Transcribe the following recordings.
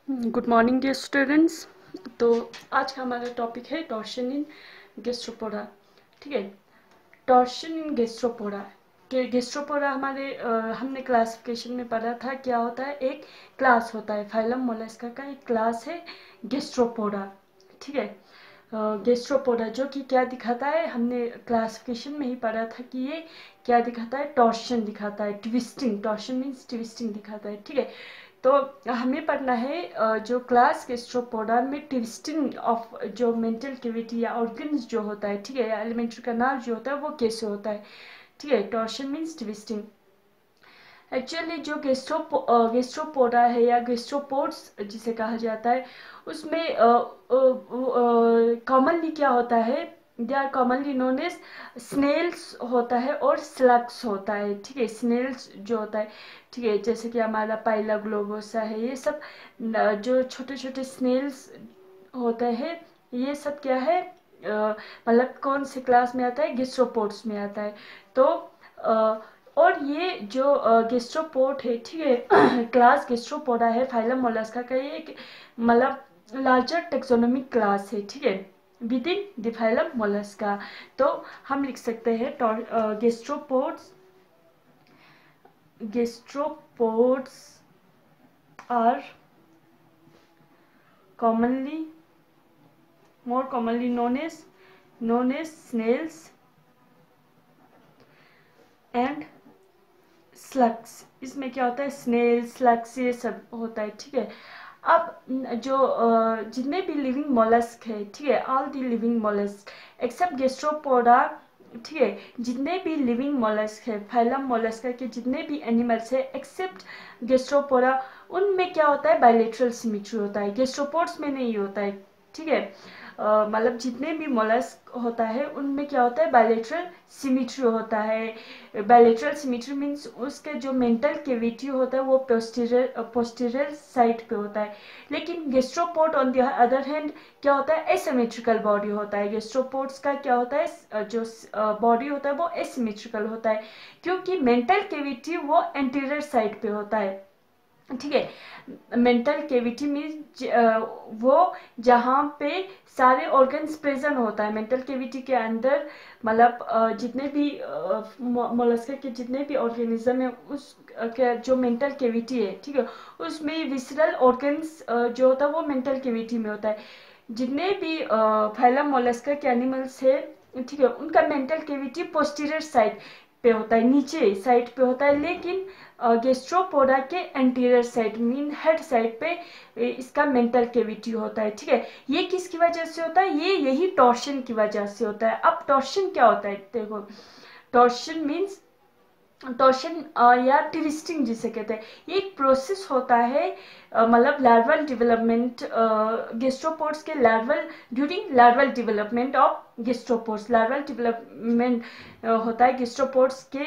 Good morning dear students. तो आज का हमारा टॉपिक है टॉर्शन इन गैस्ट्रोपोडा। ठीक है, टॉर्शन इन गैस्ट्रोपोडा के गैस्ट्रोपोडा हमने क्लासिफिकेशन में पढ़ा था। क्या होता है, एक क्लास होता है, फाइलम मोलस्का का एक क्लास है गैस्ट्रोपोडा। ठीक है, गैस्ट्रोपोडा जो कि क्या दिखाता है, हमने क्लासिफिकेशन में ही पढ़ा था कि ये क्या दिखाता है, टॉर्शन दिखाता है, ट्विस्टिंग। टॉर्शन मीन्स ट्विस्टिंग दिखाता है। ठीक है, तो हमें पढ़ना है जो क्लास गैस्ट्रोपोडा में ट्विस्टिंग ऑफ जो मेंटल कैविटी या ऑर्गन्स जो होता है, ठीक है, या एलिमेंट्री कनाल जो होता है वो कैसे होता है। ठीक है, टॉर्शन मीन्स ट्विस्टिंग। एक्चुअली जो गैस्ट्रोपोडा है या गैस्ट्रोपोड्स जिसे कहा जाता है, उसमें कॉमनली क्या होता है, they are commonly known as snails होता है और स्लग्स होता है। ठीक है, स्नेल्स जो होता है, ठीक है, जैसे कि हमारा पाइला ग्लोबोसा है, ये सब जो छोटे छोटे स्नेल्स होते हैं, ये सब क्या है, मतलब कौन से क्लास में आता है, गैस्ट्रोपोड्स में आता है। तो और ये जो गैस्ट्रोपोड है, ठीक है, क्लास गैस्ट्रोपोडा है, फाइलम मोलस्का का ये एक मतलब लार्जर टेक्सोनोमिक क्लास है। ठीक है, within the phylum Mollusca. तो हम लिख सकते हैं gastropods gastropods are commonly more commonly known as snails and slugs। इसमें क्या होता है, स्नेल स्लग्स ये सब होता है। ठीक है, अब जो जितने भी लिविंग मोलस्क है, ठीक है, all the living mollusc except gastropoda, ठीक है, जितने भी लिविंग मोलस्क है, फाइलम मोलस्का के जितने भी एनिमल्स है एक्सेप्ट गैस्ट्रोपोडा, उनमें क्या होता है, बायलेटरल सिमेट्री होता है, गैस्ट्रोपोड्स में नहीं होता है। ठीक है, मतलब जितने भी मोलस्क होता है उनमें क्या होता है, बायलेटरल सिमेट्री होता है। बायलेटरल सिमेट्री मीन्स उसके जो मेंटल कैविटी होता है वो पोस्टीरियर साइड पे होता है। लेकिन gastropod on the other hand क्या होता है, एसिमेट्रिकल बॉडी होता है। गैस्ट्रोपोड्स का क्या होता है, जो बॉडी होता है वो एसिमेट्रिकल होता है, क्योंकि मेंटल कैविटी वो एंटीरियर साइड पे होता है। ठीक है, मेंटल कैविटी में वो जहाँ पे सारे ऑर्गन्स प्रेजेंट होता है मेंटल कैविटी के अंदर, मतलब जितने भी मोलस्का के जितने भी ऑर्गेनिज्म है उस जो मेंटल कैविटी है, ठीक है, उसमें विसरल ऑर्गन्स जो होता है वो मेंटल कैविटी में होता है। जितने भी फाइलम मोलस्का के एनिमल्स है, ठीक है, उनका मेंटल कैविटी पोस्टीरियर साइड पे होता है, नीचे साइड पे होता है। लेकिन गैस्ट्रोपोडा के anterior side mean head side पे इसका मेंटल कैविटी होता है। ठीक है, ये किसकी वजह से होता है, ये यही टॉर्शन की वजह से होता है। अब टॉर्शन क्या होता है, देखो, टॉर्शन मीन्स टॉर्शन या ट्विस्टिंग जिसे कहते हैं, ये एक प्रोसेस होता है, मतलब लार्वल डेवलपमेंट गैस्ट्रोपोड्स के during larval development of gastropods. Larval development होता है गैस्ट्रोपोड्स के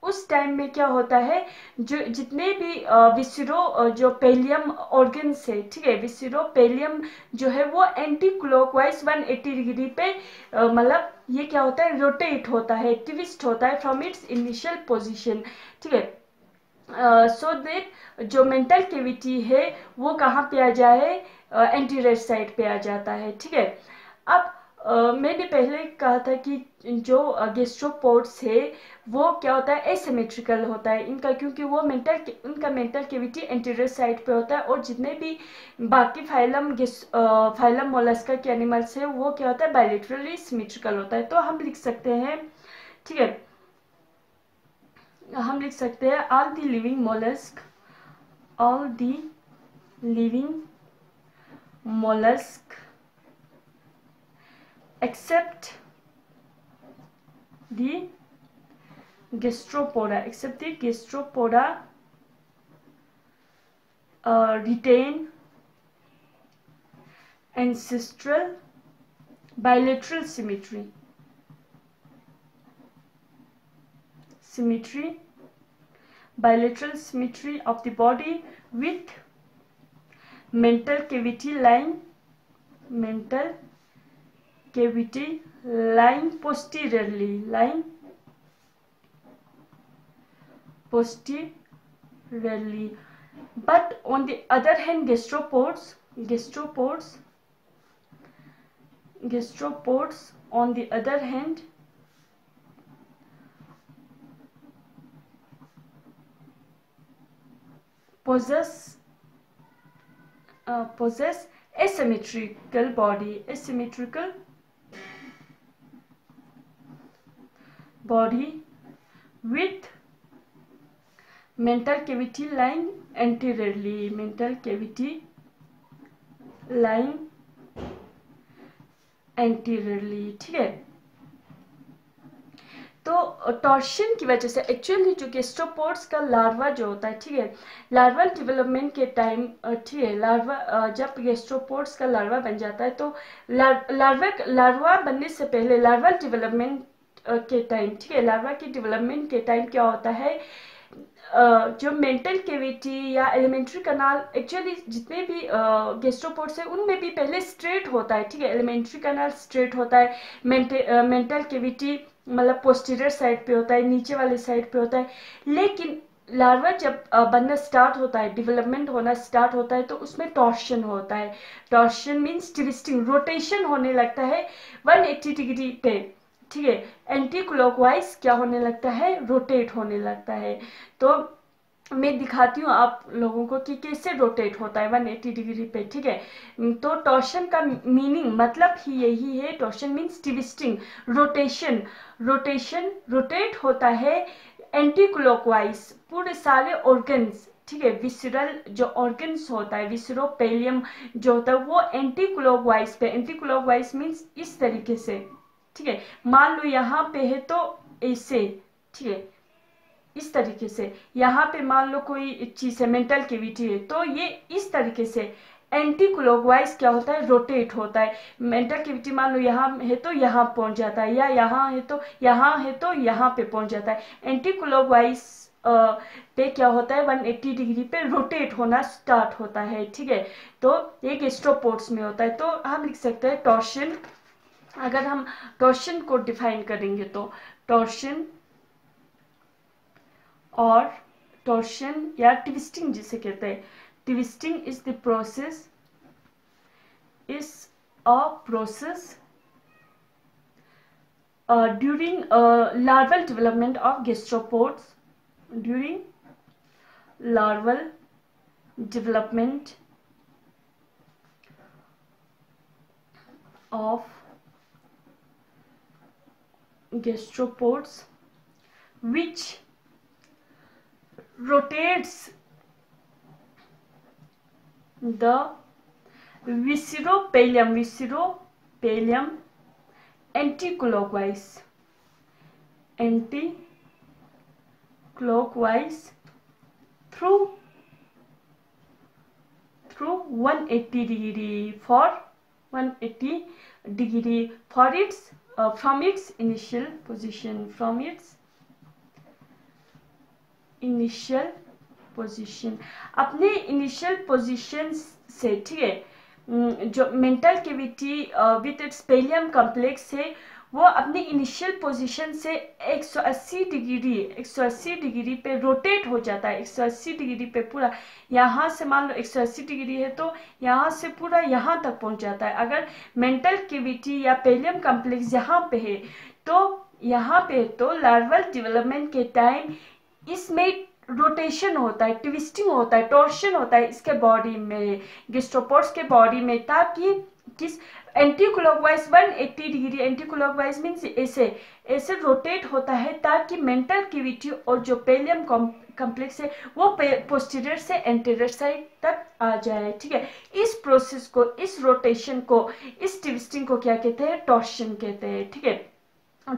उस टाइम में। क्या होता है, जो जितने भी विसिरो जो पेलियम ऑर्गन्स है, ठीक है, विसिरो पेलियम जो है वो एंटी क्लॉकवाइज 180 डिग्री पे मतलब ये क्या होता है, रोटेट होता है, ट्विस्ट होता है फ्रॉम इट्स इनिशियल पोजीशन। ठीक है, सो दैट जो मेंटल कैविटी है वो कहाँ पे आ जाए, एंटीरियर साइड पे आ जाता है। ठीक है, अब मैंने पहले कहा था कि जो गैस्ट्रोपोड्स है वो क्या होता है, एसिमेट्रिकल होता है इनका, क्योंकि वो उनका मेंटल कैविटी एंटीरियर साइड पे होता है। और जितने भी बाकी फाइलम मोलस्का के एनिमल्स है वो क्या होता है, बायलेटरली सिमेट्रिकल होता है। तो हम लिख सकते हैं, ठीक है, हम लिख सकते हैं all the living mollusc except the gastropoda retain ancestral bilateral bilateral symmetry of the body with mental cavity lying posteriorly but on the other hand gastropods on the other hand possess asymmetrical body with mental cavity lying anteriorly, ठीक है। तो torsion की वजह से actually जो gastropods का larva जो होता है, ठीक है, लार्वल डेवलपमेंट के टाइम, ठीक है, लार्वा जब गैस्ट्रोपोड्स का लार्वा बन जाता है तो लार्वा बनने से पहले लार्वल डेवलपमेंट के टाइम, ठीक है, लार्वा की डेवलपमेंट के टाइम क्या होता है, जो मेंटल केविटी या एलिमेंट्री कनाल, एक्चुअली जितने भी गैस्ट्रोपोड्स है उनमें भी पहले स्ट्रेट होता है, ठीक है, एलिमेंट्री कनाल स्ट्रेट होता है, मेंटल केविटी मतलब पोस्टीरियर साइड पे होता है, नीचे वाले साइड पे होता है। लेकिन लार्वा जब बनना स्टार्ट होता है, डेवलपमेंट होना स्टार्ट होता है, तो उसमें टॉर्शन होता है। टॉर्शन मीन्स ट्विस्टिंग, रोटेशन होने लगता है 180 डिग्री पे, ठीक है, एंटी क्लॉकवाइज क्या होने लगता है, रोटेट होने लगता है। तो मैं दिखाती हूँ आप लोगों को कि कैसे रोटेट होता है 180 डिग्री पे, ठीक है। तो टॉर्शन का मीनिंग मतलब ही यही है, टॉर्शन मीन्स ट्विस्टिंग, रोटेट होता है एंटी क्लॉकवाइज पूरे सारे ऑर्गन्स, ठीक है, विसरल जो ऑर्गन्स होता है, विसरोपेलियम जो होता है वो एंटी क्लॉकवाइज पे, एंटी क्लॉकवाइज मीन्स इस तरीके से, ठीक है, मान लो यहाँ पे है तो ऐसे, ठीक है, इस तरीके से, यहाँ पे मान लो कोई चीज है, मेंटल केविटी है, तो ये इस तरीके से एंटी क्लॉकवाइज क्या होता है, रोटेट होता है। मेंटल केविटी मान लो यहाँ है तो यहाँ पहुंच जाता है, या यहाँ है तो यहाँ पे पहुंच जाता है। एंटी क्लॉकवाइज पे क्या होता है, 180 डिग्री पे रोटेट होना स्टार्ट होता है, ठीक है। तो ये गैस्ट्रोपोड्स में होता है। तो हम लिख सकते हैं टॉर्शन, अगर हम टॉर्शन को डिफाइन करेंगे तो टॉर्शन और टॉर्शन या ट्विस्टिंग जिसे कहते हैं, twisting is the process, is a process during larval development of gastropods, during larval development of gastropods, which rotates the visceropelium anti-clockwise through 180 degree for 180 degree for its from its initial position, अपने initial position से, ठीक है, जो mental cavity with its pallium complex है वो अपने initial position से 180 degree पे रोटेट हो जाता है। 180 डिग्री पे पूरा, यहाँ से मान लो 180 डिग्री है तो यहाँ से पूरा यहाँ तक पहुंच जाता है। अगर मेंटल केविटी या पेलियम कॉम्प्लेक्स यहाँ पे है तो यहाँ पे तो लार्वल डेवलपमेंट के टाइम इसमें रोटेशन होता है, ट्विस्टिंग होता है, टॉर्शन होता है इसके बॉडी में, गैस्ट्रोपोड्स के बॉडी में, ताकि किस anti clockwise 180 degree, anti clockwise means ऐसे रोटेट होता है ताकि मेंटल केविटी और जो पेलियम कॉम्प्लेक्स है वो पोस्टीरियर से एंटीरियर साइड तक आ जाए, ठीक है। इस प्रोसेस को, इस रोटेशन को, इस ट्विस्टिंग को क्या कहते हैं, टॉर्शन कहते हैं, ठीक है।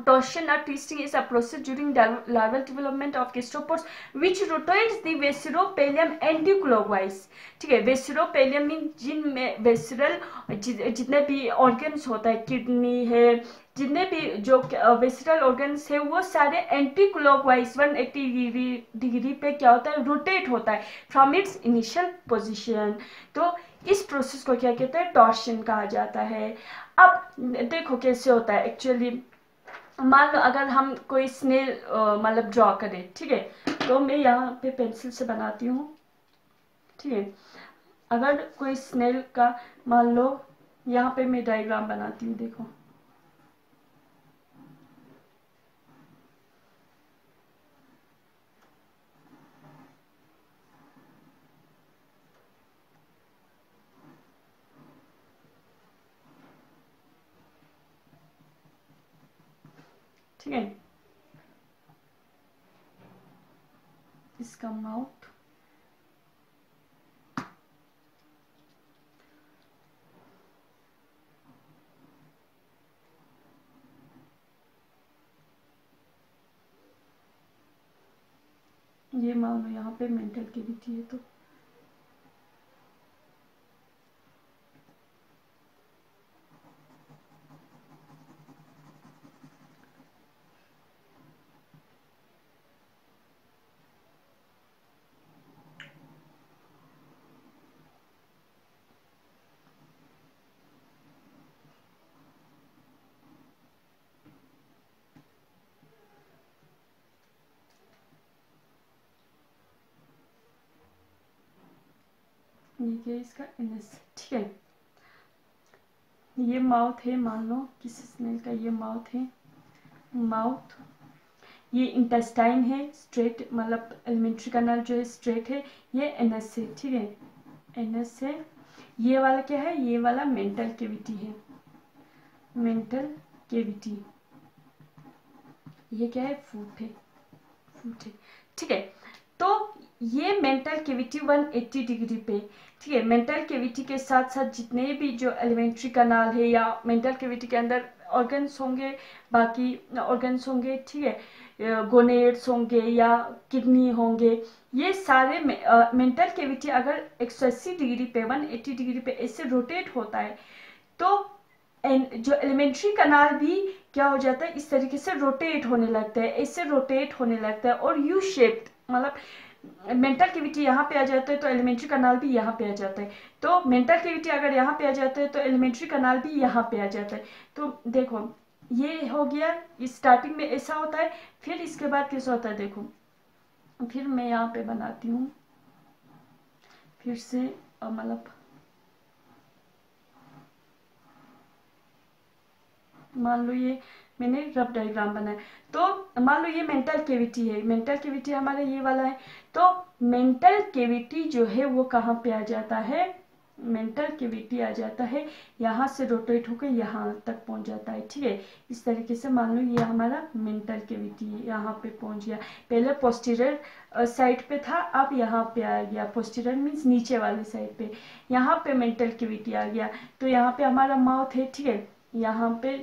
Torsion or twisting is a process during larval development of gastropods which rotates the visceropelium anti-clockwise, ठीक है। visceropelium मीन जिनमें visceral जितने भी ऑर्गन्स होता है, किडनी है, जितने भी जो विसरल ऑर्गन्स है वो सारे एंटी क्लॉकवाइज 180 डिग्री पे क्या होता है, रोटेट होता है फ्रॉम इट्स इनिशियल पोजीशन। तो इस प्रोसेस को क्या कहते हैं, टॉर्शन कहा जाता है। अब देखो कैसे होता है एक्चुअली, मान लो अगर हम कोई स्नेल मतलब ड्रॉ करें, ठीक है, तो मैं यहाँ पे पेंसिल से बनाती हूँ। ठीक है। अगर कोई स्नेल का, मान लो यहाँ पे मैं डायग्राम बनाती हूँ, देखो ठीक है, इसका माउथ, ये मान लो यहाँ पे मेंटल कैविटी है, तो ये क्या है इसका एनएस, ठीक है। ये माउथ है, मान लो किसी स्नेल का ये माउथ है, माउथ, ये इंटेस्टाइन है स्ट्रेट, मतलब एलिमेंट्री कैनाल जो है स्ट्रेट है, ये एनएस है, ठीक है, एनएस है। ये वाला क्या है, ये वाला मेंटल कैविटी है, मेंटल कैविटी, ये क्या है, फूट है, फूट है, ठीक है। तो ये मेंटल कैविटी 180 डिग्री पे, ठीक है। मेंटल कैविटी के साथ साथ जितने भी जो एलिमेंट्री कैनाल है या मेंटल कैविटी के अंदर ऑर्गन्स होंगे, बाकी ऑर्गन्स होंगे, ठीक है, गोनेड्स होंगे या किडनी होंगे, ये सारे मेंटल कैविटी अगर 180 डिग्री पे 180 डिग्री पे ऐसे रोटेट होता है, तो जो एलिमेंट्री कैनाल भी क्या हो जाता है, इस तरीके से रोटेट होने लगता है, ऐसे रोटेट होने लगता है, और यू शेप्ड, मतलब मेंटल कैविटी यहाँ पे आ जाता है तो एलिमेंट्री कैनाल भी यहाँ पे आ जाता है, तो मेंटल कैविटी अगर यहाँ पे आ जाता है तो एलिमेंट्री कैनाल भी यहाँ पे आ जाता है। तो देखो ये हो गया, स्टार्टिंग में ऐसा होता है, फिर इसके बाद कैसा होता है, देखो फिर मैं यहाँ पे बनाती हूँ, फिर से मतलब मान लो ये मैंने रफ डायग्राम बनाया, तो मान लो ये मेंटल कैविटी है, मेंटल कैविटी हमारा ये वाला है, तो मेंटल कैविटी जो है वो कहाँ पे आ जाता है, मेंटल कैविटी आ जाता है यहाँ से रोटेट होकर यहाँ तक पहुँच जाता है, ठीक है। इस तरीके से मान लो ये हमारा मेंटल कैविटी है, यहाँ पे पहुँच गया, पहले पोस्टीरियर साइड पे था, अब यहाँ पे आ गया, पोस्टीरियर मीन्स नीचे वाले साइड पे, यहाँ पे मेंटल कैविटी आ गया, तो यहाँ पे हमारा माउथ है, ठीक है, यहाँ पे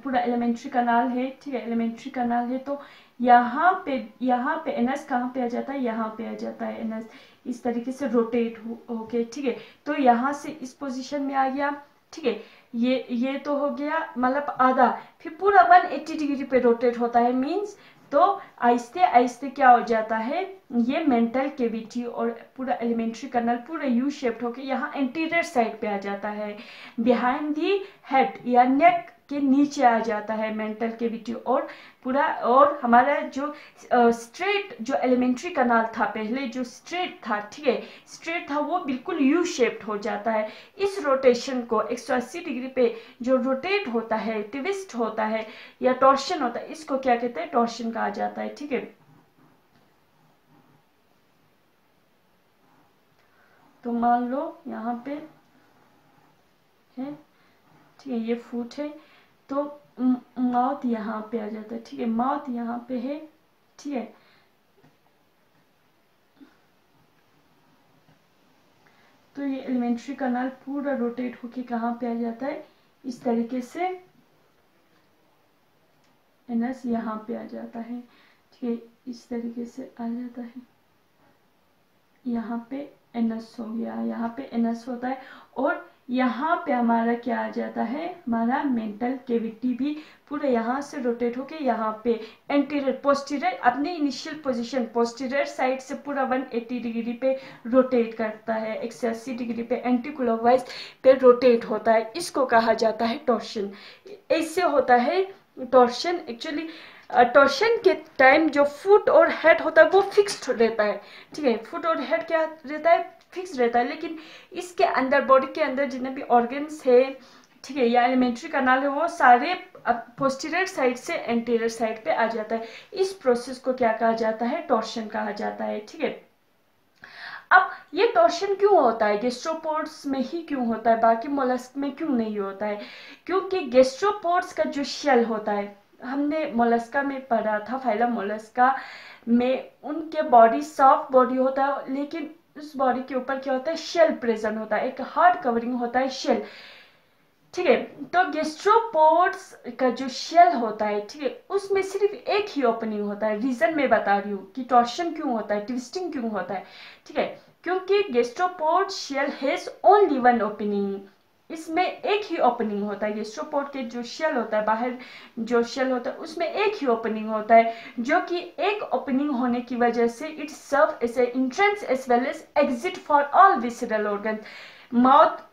पूरा एलिमेंट्री कैनाल है, ठीक है, एलिमेंट्री कैनाल है, तो यहाँ पे एनएस कहाँ पे आ जाता है, यहाँ पे आ जाता है एनएस, इस तरीके से रोटेट होके, ठीक है। तो यहाँ से इस पोजीशन में आ गया, ठीक है, ये तो हो गया मतलब आधा, फिर पूरा 180 डिग्री पे रोटेट होता है, मीन्स तो आहिस्ते आहिस्ते क्या हो जाता है, ये मेंटल कैविटी और पूरा एलिमेंट्री कैनाल पूरा यू शेप्ड होके यहाँ एंटीरियर साइड पे आ जाता है, बिहाइंड दी हेड या नेक के नीचे आ जाता है मेंटल कैविटी, और पूरा, और हमारा जो स्ट्रेट जो एलिमेंट्री कैनाल था पहले जो स्ट्रेट था, ठीक है, स्ट्रेट था, वो बिल्कुल यू शेप्ड हो जाता है। इस रोटेशन को 180 डिग्री पे जो रोटेट होता है, ट्विस्ट होता है या टॉर्शन होता है, इसको क्या कहते हैं, टॉर्शन कहा जाता है, ठीक है। तो मान लो यहाँ पे है, ठीक है, ये फुट है, तो माउथ यहाँ पे आ जाता है, ठीक है, माउथ यहाँ पे है, ठीक है, तो ये एलिमेंट्री कैनाल पूरा रोटेट होके कहाँ पे आ जाता है, इस तरीके से एनएस यहाँ पे आ जाता है, ठीक है, इस तरीके से आ जाता है, यहाँ पे एनएस हो गया, यहाँ पे एनएस होता है, और यहाँ पे हमारा क्या आ जाता है, हमारा मेंटल कैविटी भी पूरा यहाँ से रोटेट होके यहाँ पे एंटीरियर पोस्टीरियर अपने इनिशियल पोजीशन पोस्टीरियर साइड से पूरा 180 डिग्री पे रोटेट करता है, 180 डिग्री पे एंटी क्लॉकवाइज पे रोटेट होता है, इसको कहा जाता है टॉर्शन। ऐसे होता है टॉर्शन, एक्चुअली टॉर्शन के टाइम जो फुट और हेड होता है वो फिक्स्ड रहता है, ठीक है। फुट और हेड क्या रहता है, फिक्स रहता है। लेकिन इसके अंदर, बॉडी के अंदर जितने भी ऑर्गन्स है, ठीक है, या एलिमेंट्री कनाल है, वो सारे पोस्टीरियर साइड से एंटीरियर साइड पे आ जाता है। इस प्रोसेस को क्या कहा जाता है, टॉर्शन कहा जाता है, ठीक है। अब ये टॉर्शन क्यों होता है, गैस्ट्रोपोड्स में ही क्यों होता है, बाकी मोलस्क में क्यों नहीं होता है? क्योंकि गैस्ट्रोपोड्स का जो शेल होता है, हमने मोलस्का में पढ़ा था, फाइलम मोलस्का में उनके बॉडी सॉफ्ट बॉडी होता है, लेकिन उस बॉडी के ऊपर क्या होता है, शेल प्रेजेंट होता है, एक हार्ड कवरिंग होता है, शेल, ठीक है। तो गैस्ट्रोपोड्स का जो शेल होता है, ठीक है, उसमें सिर्फ एक ही ओपनिंग होता है। रीजन मैं बता रही हूँ कि टॉर्शन क्यों होता है, ट्विस्टिंग क्यों होता है, ठीक है। क्योंकि gastropod shell has only one opening, इसमें एक ही ओपनिंग होता है। गैस्ट्रोपोड के जो शेल होता है, बाहर जो शेल होता है, उसमें एक ही ओपनिंग होता है, जो कि एक ओपनिंग होने की वजह से it serve as a entrance as well as exit for all visceral organ. Mouth,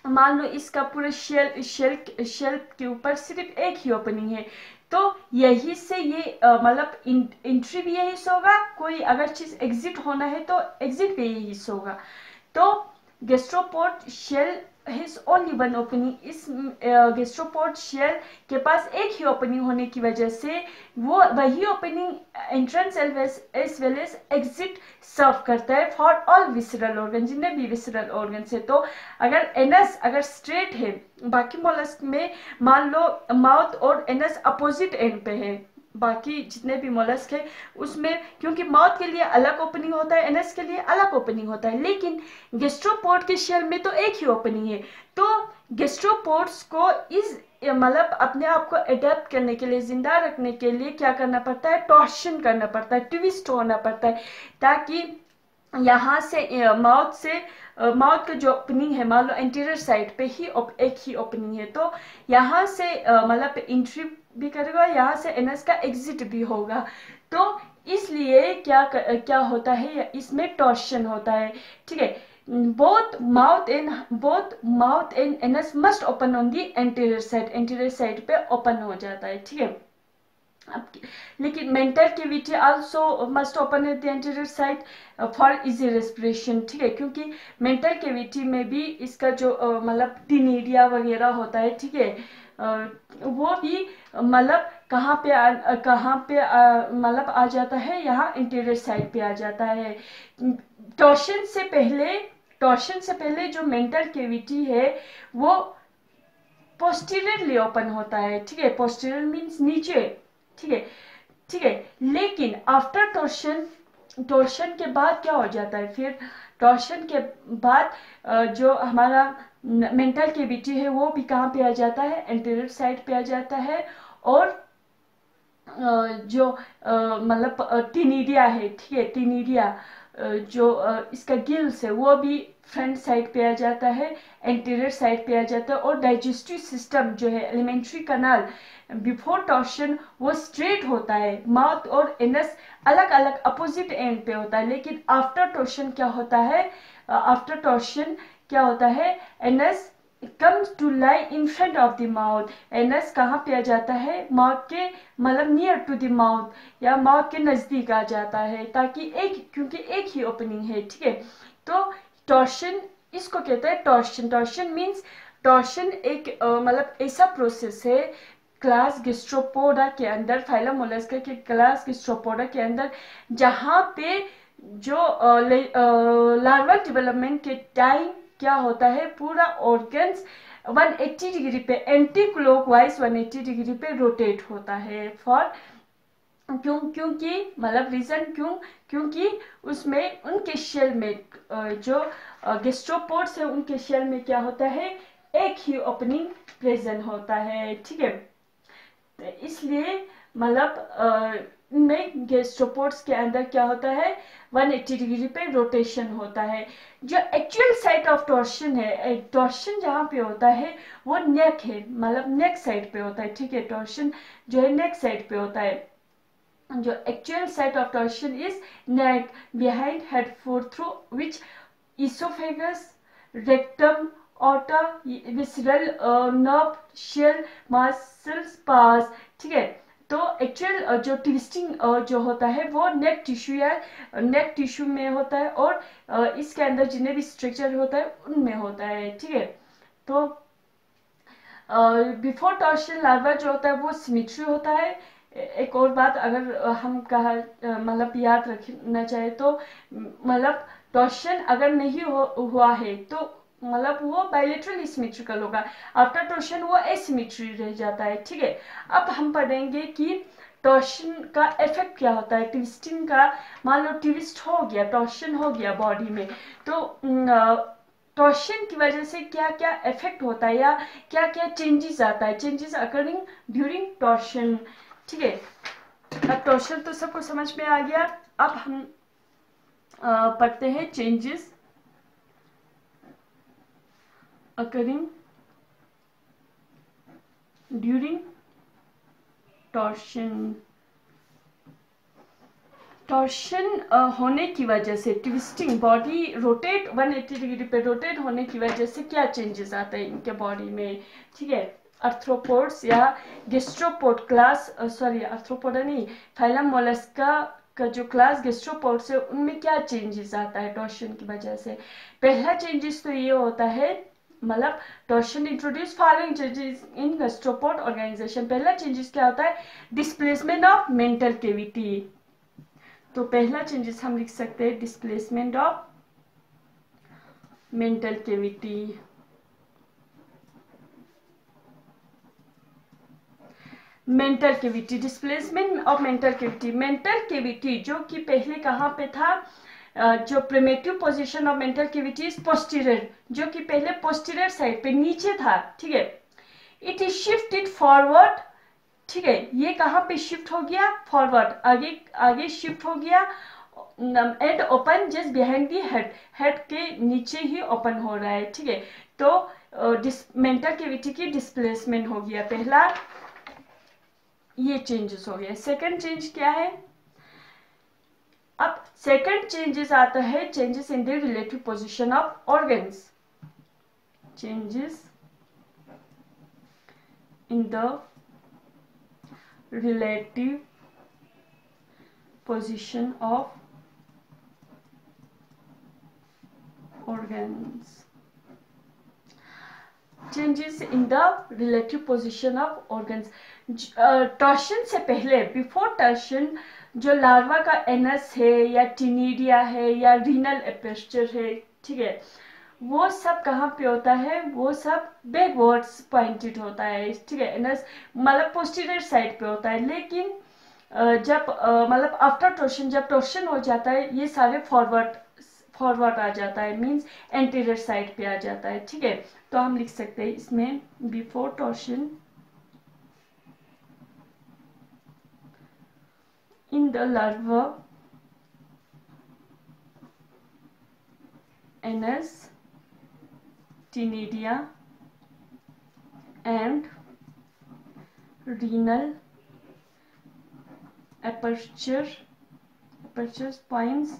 मान लो इसका पूरे शेल के ऊपर सिर्फ एक ही ओपनिंग है, तो यही से ये मतलब एंट्री भी यही से होगा, कोई अगर चीज एग्जिट होना है तो एग्जिट भी यही से होगा। तो gastropod shell has only one opening. इस गैस्ट्रोपोड शेल के पास एक ही ओपनिंग होने की वजह से वो वही opening entrance as well as exit serve करता है फॉर ऑल विसरल ऑर्गन, जितने भी विसरल ऑर्गन है। तो अगर एनस अगर स्ट्रेट है, बाकी मोलस्क में मान लो माउथ और एनस अपोजिट एंड पे है, बाकी जितने भी मोलस्क है उसमें, क्योंकि माउथ के लिए अलग ओपनिंग होता है, एनस के लिए अलग ओपनिंग होता है, लेकिन गैस्ट्रोपोड के शेल में तो एक ही ओपनिंग है। तो गैस्ट्रोपोड्स को इस मतलब अपने आप को अडेप्ट करने के लिए, जिंदा रखने के लिए क्या करना पड़ता है, टॉर्शन करना पड़ता है, ट्विस्ट होना पड़ता है, ताकि यहाँ से माउथ का जो ओपनिंग है, मान लो एंटीरियर साइड पे ही एक ही ओपनिंग है, तो यहाँ से मतलब एंट्री भी करेगा, यहाँ से एनस का एग्जिट भी होगा। तो इसलिए क्या होता है, इसमें टॉर्शन होता है, ठीक है। Both mouth and anus must open on the anterior side पे ओपन हो जाता है, ठीक है। लेकिन mantle cavity also must open at the anterior side for easy respiration, ठीक है। क्योंकि मेंटल कैविटी में भी इसका जो मतलब टिनेरिया वगैरह होता है, ठीक है, वो भी मतलब कहाँ पे मतलब आ जाता है, यहाँ इंटीरियर साइड पे आ जाता है। टॉर्शन से पहले जो मेंटल कैविटी है वो पोस्टीरियरली ओपन होता है, ठीक है। पोस्टीरियर मीन्स नीचे, ठीक है। लेकिन आफ्टर टॉर्शन के बाद क्या हो जाता है, फिर टॉर्शन के बाद जो हमारा मेंटल कैविटी है वो भी कहाँ पे आ जाता है, एंटीरियर साइड पे आ जाता है। और जो मतलब टिनिडिया है, ठीक है, टिनिडिया जो इसका गिल्स है वो भी फ्रंट साइड पे आ जाता है, एंटीरियर साइड पे आ जाता है। और डाइजेस्टिव सिस्टम जो है, एलिमेंट्री कनाल, बिफोर टॉर्शन वो स्ट्रेट होता है, माउथ और एनस अलग अलग अपोजिट एंड पे होता है। लेकिन आफ्टर टॉर्शन क्या होता है, anus comes to lie in front of the mouth। Anus कहाँ पे आ जाता है, माउथ के मतलब नियर टू द माउथ या माउथ के नजदीक आ जाता है, ताकि क्योंकि एक ही ओपनिंग है, ठीक है। तो टॉर्शन इसको कहते हैं टॉर्शन मीन्स, टॉर्शन एक मतलब ऐसा प्रोसेस है क्लास गैस्ट्रोपोडा के अंदर, फाइलम मोलस्का के क्लास गैस्ट्रोपोडा के अंदर, जहाँ पे जो लार्वल डेवलपमेंट के टाइम क्या होता है, पूरा ऑर्गन्स 180 डिग्री पे, एंटी क्लॉकवाइज 180 डिग्री पे रोटेट होता है। फॉर क्योंकि मतलब रीजन क्योंकि उसमें उनके शेल में जो गैस्ट्रोपोड्स है उनके शेल में क्या होता है, एक ही ओपनिंग प्रेजेंट होता है, ठीक है। तो इसलिए मतलब में गैस्ट्रोपोड्स के अंदर क्या होता है, 180 डिग्री पे रोटेशन होता है। जो एक्चुअल साइट ऑफ टॉर्शन है, टॉर्शन जहाँ पे होता है वो नेक है, मतलब नेक साइड पे होता है, ठीक है। टॉर्शन जो है नेक साइड पे होता है। जो actual site of torsion is neck behind head four, through which oesophagus, rectum, aorta, visceral nerve, shell muscles pass, ठीक है। तो एक्चुअल जो ट्विस्टिंग जो होता है वो नेक टिश्यू या नेक टिश्यू में होता है, और इसके अंदर जितने भी स्ट्रक्चर होता है उनमें होता है, ठीक है। तो बिफोर टॉर्शन लार्वा जो होता है वो सिमेट्री होता है। एक और बात अगर हम कहा मतलब याद रखना चाहे तो मतलब टॉर्शन अगर नहीं हुआ है तो मतलब वो बायलेटरल सिमेट्रिकल होगा, आफ्टर टॉर्शन वो एसिमेट्री रह जाता है, ठीक है। अब हम पढ़ेंगे कि टॉर्शन का इफेक्ट क्या होता है, ट्विस्टिंग का। मान लो ट्विस्ट हो गया, टॉर्शन हो गया बॉडी में, तो टॉर्शन की वजह से क्या क्या इफेक्ट होता है या क्या क्या चेंजेस आता है, चेंजेस अकरिंग ड्यूरिंग टॉर्शन, ठीक है। अब टॉर्शन तो सबको समझ में आ गया। अब हम पढ़ते हैं changes occurring during torsion। Torsion होने की वजह से ट्विस्टिंग, बॉडी रोटेट 180 डिग्री पे रोटेट होने की वजह से क्या चेंजेस आते हैं इनके बॉडी में, ठीक है। आर्थ्रोपोड्स या गैस्ट्रोपोड क्लास, सॉरी आर्थ्रोपोडा नहीं, फाइलम मोलस्का का जो क्लास गैस्ट्रोपोड्स है उनमें क्या चेंजेस आता है टॉर्शन की वजह से। पहला चेंजेस तो ये होता है, मतलब torsion introduce following changes in gastropod organisation. पहला चेंजेस क्या होता है, डिस्प्लेसमेंट ऑफ मेंटल कैविटी। तो पहला चेंजेस हम लिख सकते हैं displacement of mantle cavity. Mantle cavity, displacement of mantle cavity. Mantle cavity जो कि पहले कहाँ पे था, जो primitive position of mantle cavity is posterior, जो कि पहले पोस्टीरियर साइड पे नीचे था, ठीक है। इट इज शिफ्टेड फॉरवर्ड, ठीक है। ये कहाँ पे शिफ्ट हो गया, फॉरवर्ड, आगे आगे शिफ्ट हो गया, and open just behind the head, head के नीचे ही ओपन हो रहा है, ठीक है। तो मेंटल कैविटी की डिस्प्लेसमेंट हो गया, पहला ये चेंजेस हो गया। सेकंड चेंज क्या है, अब सेकंड चेंजेस आता है changes in the relative position of organs, changes in the relative position of organs, changes in the relative position of organs। Torsion से पहले, बिफोर टॉर्शन, जो लार्वा का एनस है या टिनिडिया है या रीनल एपर्चर है, ठीक है, वो सब कहाँ पे होता है, वो सब बैकवर्ड्स पॉइंटेड होता है, ठीक है। एनस मतलब पोस्टीरियर साइड पे होता है, लेकिन जब मतलब आफ्टर टॉर्शन, जब टॉर्शन हो जाता है ये सारे फॉरवर्ड आ जाता है, मींस एंटीरियर साइड पे आ जाता है, ठीक है। तो हम लिख सकते हैं इसमें before torsion in the larva anus Tinidia and renal apertures points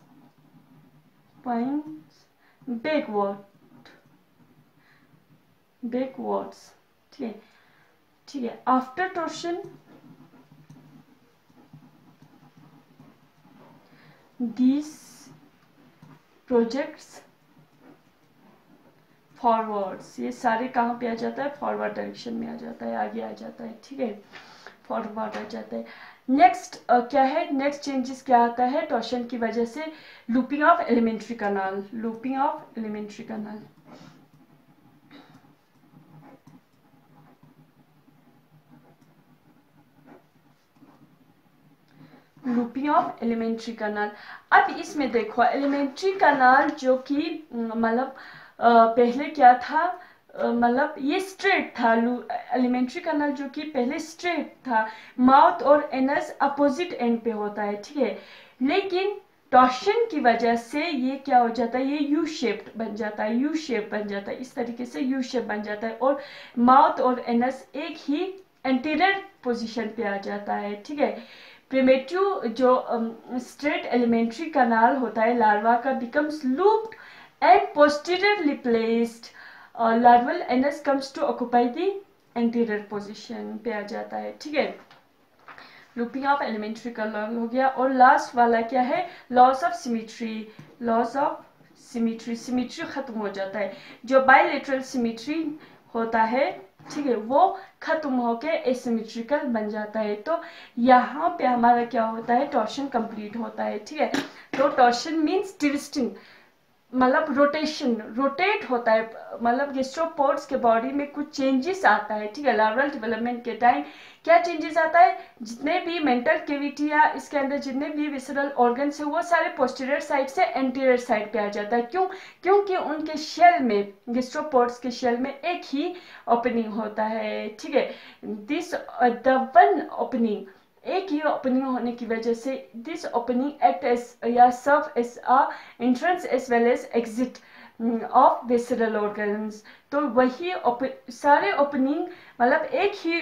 backwards, ठीक है। After torsion these projects forwards, ये सारे कहाँ पे आ जाता है, फॉरवर्ड डायरेक्शन में आ जाता है, आगे आ जाता है, ठीक है, फॉरवर्ड आ जाता है। नेक्स्ट क्या है, नेक्स्ट चेंजेस क्या आता है टॉर्शन की वजह से, looping of alimentary canal, looping of alimentary canal. Looping of alimentary canal. अब इसमें देखो एलिमेंट्री कैनाल जो कि मतलब पहले क्या था, मतलब ये स्ट्रेट था, एलिमेंट्री कैनाल जो कि पहले स्ट्रेट था, माउथ और एनस अपोजिट एंड पे होता है, ठीक है। लेकिन टॉर्शन की वजह से ये क्या हो जाता है, ये यू शेप्ड बन जाता है, यू शेप बन जाता है, इस तरीके से यू शेप बन जाता है, और माउथ और एनस एक ही एंटीरियर पोजीशन पे आ जाता है, ठीक है। प्रिमेटिव जो स्ट्रेट एलिमेंट्री कैनाल होता है लार्वा का becomes looped and posteriorly placed, larval anus comes to occupy the anterior position पे आ जाता है, ठीक है। लूपिंग ऑफ एलिमेंट्री कलर हो गया। और लास्ट वाला क्या है, loss of symmetry. Loss of symmetry, symmetry खत्म हो जाता है, जो बायलेटरल सिमिट्री होता है, ठीक है, वो खत्म होके एसिमेट्रिकल बन जाता है। तो यहाँ पे हमारा क्या होता है, टॉर्शन कंप्लीट होता है, ठीक है। तो टॉर्शन मीन्स ट्विस्टिंग, मतलब रोटेशन, रोटेट होता है, मतलब गैस्ट्रोपोड्स के बॉडी में कुछ चेंजेस आता है, ठीक है। लार्वल डेवलपमेंट के टाइम क्या चेंजेस आता है, जितने भी मेंटल कैविटी या इसके अंदर जितने भी विसरल ऑर्गन्स है वो सारे पोस्टीरियर साइड से एंटीरियर साइड पे आ जाता है। क्यों, क्योंकि उनके शेल में, गैस्ट्रोपोड्स के शेल में एक ही ओपनिंग होता है, ठीक है। दिस द वन ओपनिंग, एक ही ओपनिंग होने की वजह से दिस ओपनिंग एक्ट एज या serve as a entrance as well as exit of visceral organs. तो वही सारे ओपनिंग, मतलब एक ही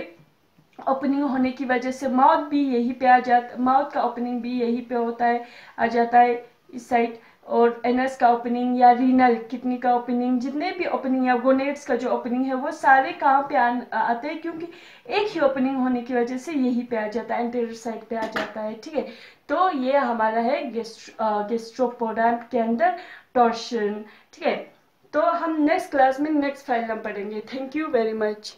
ओपनिंग होने की वजह से माउथ भी यहीं पे आ जाता, माउथ का ओपनिंग भी यहीं पे होता है, आ जाता है इस साइड। और एनस का ओपनिंग या रीनल किडनी का ओपनिंग, जितने भी ओपनिंग या गोनेट्स का जो ओपनिंग है वो सारे कहाँ पे आते हैं, क्योंकि एक ही ओपनिंग होने की वजह से यहीं पे आ जाता है, एंटीरियर साइड पे आ जाता है, ठीक है। तो ये हमारा है गैस्ट्रोपोडा के अंदर टॉर्शन, ठीक है। तो हम नेक्स्ट क्लास में नेक्स्ट फाइल हम पढ़ेंगे। Thank you very much.